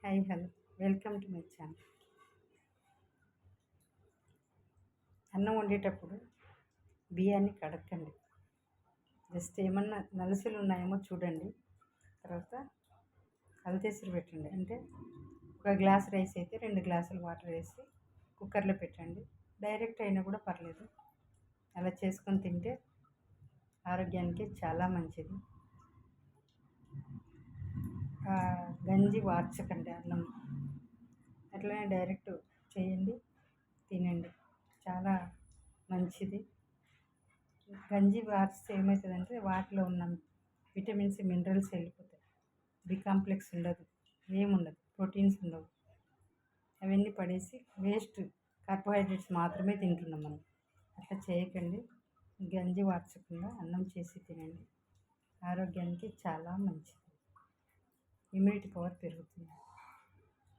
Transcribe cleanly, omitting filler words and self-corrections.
Hi hello welcome to my channel. అన్నం వండేటప్పుడు బియ్యాన్ని కడక్కండి. జస్ట్ ఏమన్నా నలుసులు ఉన్నాయేమో చూడండి. తర్వాత కలతెసురు పెట్టండి. అంటే ఒక గ్లాస్ రైస్ అయితే 2 గ్లాసులు వాటర్ వేసి కుక్కర్లో పెట్టండి. డైరెక్ట్ అయినా కూడా పర్లేదు. అలా చేసుకొని తింటే ఆరోగ్యానికి చాలా మంచిది. గంజి వార్చకండి అన్నం, అట్లనే డైరెక్ట్ చేయండి, తినండి, చాలా మంచిది. గంజి వార్చితే ఏమవుతుందంటే వాటిలో ఉన్న విటమిన్స్ మినరల్స్ వెళ్ళిపోతాయి. బి కాంప్లెక్స్ ఉండదు, ఏముండదు, ప్రోటీన్స్ ఉండవు. అవన్నీ పడేసి వేస్ట్ కార్బోహైడ్రేట్స్ మాత్రమే తింటున్నాం మనం. అట్లా చేయకండి. గంజి వార్చకుండా అన్నం చేసి తినండి. ఆరోగ్యానికి చాలా మంచిది. ఇమ్యూనిటీ పవర్ పెరుగుతుంది.